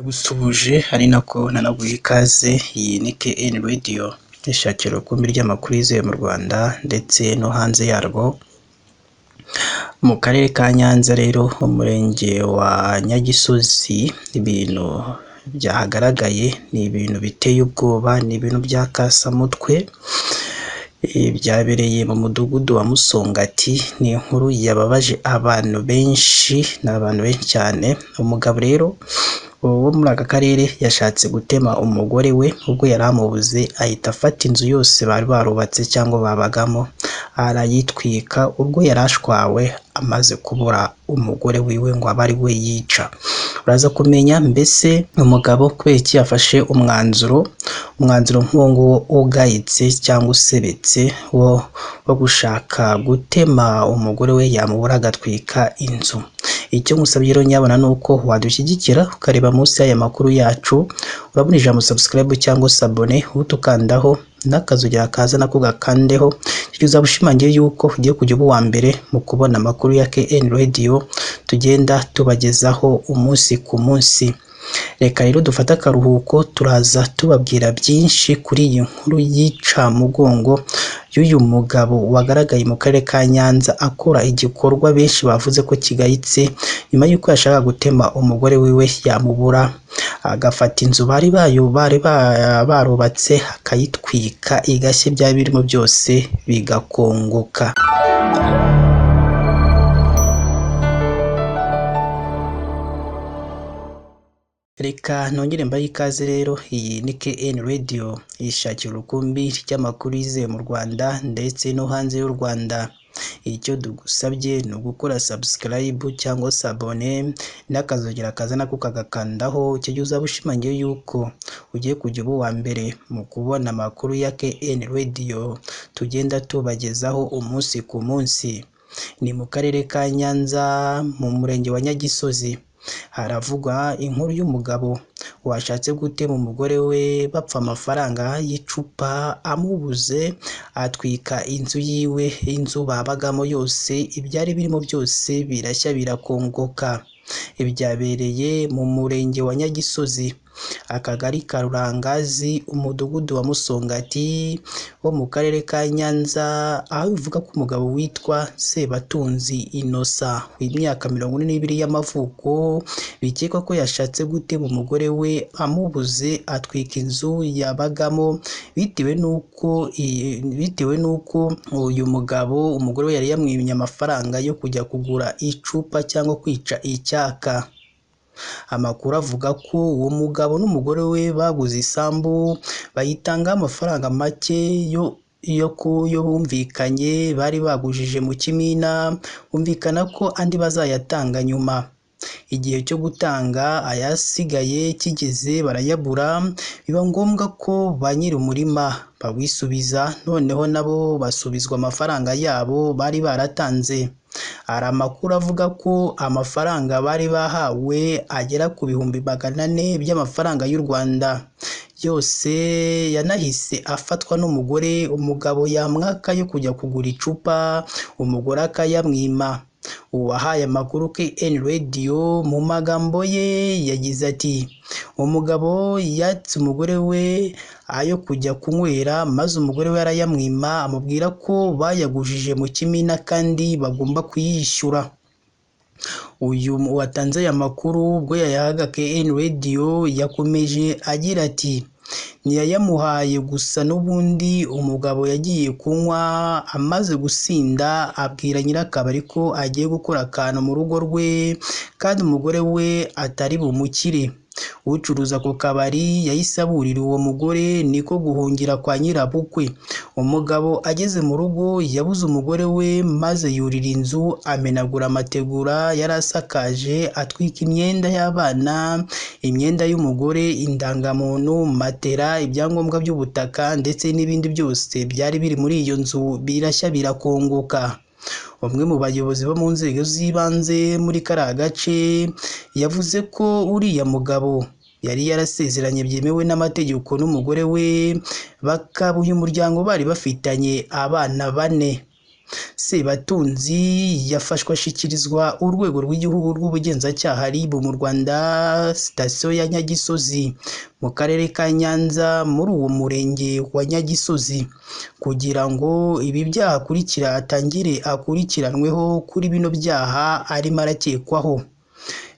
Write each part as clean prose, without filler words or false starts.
Gusubuje ari nako nanaguha ikaze. Iyi ni KN Radio ishakira urukumbi ry'amakuru yizewe mu Rwanda ndetse no hanze yarwo. Mu karere ka Nyanza rero umurenge wa Nyagisozi, ibintu byahagaragaye ni ibintu biteye ubwoba, ni ibintu by'akasamutwe. Byabereye mu mudugudu wa Musongati. Ni inkuru yababaje abantu benshi, ni abantu benshi cyane. Umugabo rero wo muri aka karere yashatse gutema umugore we ubwo yari amubuze, ahita afata inzu yose bari barubatse cyangwa babagamo arayitwika ubwo yari ashwawe amaze kubura umugore wiwe ngo abe ari we yica. Uraza kumenya mbese umugabo kubera iki yafashe umwanzuro nk'uwo nguwo ugayitse cyangwa usebetse wo gushaka gutema umugore we yamubura agatwika inzu. Icyo ngusabye rero nyabona ni uko wadushyigikira ukareba munsi y'aya makuru yacu, urabona ijambo subscribe cyangwa se abone, utukandaho n'akazogera kaza nako gakandeho, icyo uzaba ushimangiye yuko ugiye kujya uba uwa mbere mu kubona amakuru ya KN Radio tugenda tubagezaho umunsi ku munsi. Reka rero dufate akaruhuko, turaza tubabwira byinshi kuri iyi nkuru y'incamugongo y'uyu mugabo wagaragaye mu karere ka Nyanza akora igikorwa benshi bavuze ko kigayitse, nyuma y'uko yashaka gutema umugore wiwe yamubura, agafata inzu bari barubatse akayitwika, igashya byari birimo byose bigakongoka. Reka nongere mbaye ikaze rero. Iyi ni KN Radio ishakira urukumbi ry'amakuru yizewe mu Rwanda ndetse no hanze y'u Rwanda. Icyo dugusabye ni ugukora subscribe cyangwa se abone n'akazogera kaza nako kagakandaho, icyo gihe uzaba ushimangiye yuko ugiye kujya uba uwa mbere mu kubona amakuru ya KN Radio tugenda tubagezaho umunsi ku munsi. Ni mu karere ka Nyanza mu murenge wa Nyagisozi. Haravugwa inkuru y'umugabo washatse gutema umugore we bapfa amafaranga y'icupa, amubuze atwika inzu yiwe, inzu babagamo yose, ibyari birimo byose birashya birakongoka. Ibyabereye mu murenge wa Nyagisozi, akagari ka Rurangazi, umudugudu wa Musongati wo mu karere ka Nyanza, aho bivuga ko umugabo witwa Sebatunzi Innocent w'imyaka 42 y'amavuko bikekwa ko yashatse gutema umugore we amubuze atwika inzu yabagamo, bitewe nuko uyu mugabo umugore we yari yamwimye amafaranga yo kujya kugura icupa cyangwa kwica icyaka. Amakuru avuga ko uwo mugabo n'umugore we baguze isambu bayitangaho amafaranga make yo bumvikanye, bari bagujije mu kimina, bumvikana ko andi bazayatanga nyuma. Igihe cyo gutanga ayasigaye kigeze barayabura, biba ngombwa ko ba nyiri umurima bawisubiza, noneho nabo basubizwa amafaranga yabo bari baratanze. Hari amakuru avuga ko amafaranga bari bahawe agera ku 400 by'amafaranga y'u Rwanda. Yose yanahise afatwa n'umugore, umugabo yamwaka yo kujya kugura icupa, umugore akayamwima. Uwahaye amakuru KN Radio mu magambo ye yagize ati, umugabo yatse umugore we ayo kujya kunywera, maze umugore we arayamwima, amubwira ko bayagujije mu kimina kandi bagomba kuyishyura. Uyu watanze aya makuru ubwo yayahaga KN Radio yakomeje agira ati, ntiyayamuhaye gusa, n'ubundi umugabo yagiye kunywa, amaze gusinda abwira nyirakabari ko agiye gukora akantu mu rugo rwe kandi umugore we atari bumukire. Ucuruza ku kabari yahise aburira uwo mugore, niko guhungira kwa nyirabukwe. Umugabo ageze mu rugo yabuze umugore we, maze yurira inzu amenagura amategura yari asakaje, atwika imyenda y'abana, imyenda y'umugore, indangamuntu, matera, ibyangombwa by'ubutaka ndetse n'ibindi byose byari biri muri iyo nzu birashya birakongoka. Umwe mu bayobozi bo mu nzego z'ibanze muri kariya gace yavuze ko uriya mugabo yari yarasezeranye byemewe n'amategeko n'umugore we, bakaba uyu muryango bari bafitanye abana 4. Sebatunzi yafashwe ashyikirizwa urwego rw'igihugu rw'ubugenzacyaha RIB mu Rwanda, sitasiyo ya Nyagisozi mu karere ka Nyanza muri uwo murenge wa Nyagisozi, kugira ngo ibi byaha akurikira atangire akurikiranweho kuri bino byaha arimo arakekwaho.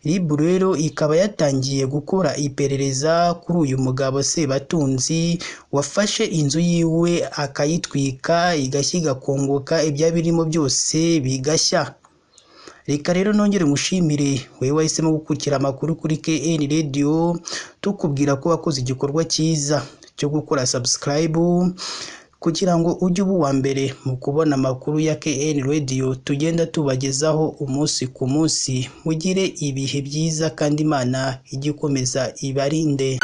RIB rero ikaba yatangiye gukora iperereza kuri uyu mugabo Sebatunzi wafashe inzu yiwe akayitwika igashya igakongoka, ibya birimo byose bigashya. Reka rero nongere mushimire wewe wahisemo gukurikira amakuru kuri KN Radio, tukubwira ko wakoze igikorwa cyiza cyo gukora subscribe kugira ngo ujye uba uwa mbere mu kubona amakuru ya KN Radio tugenda tubagezaho umunsi ku munsi. Mugire ibihe byiza kandi Imana ijye ikomeza ibarinde.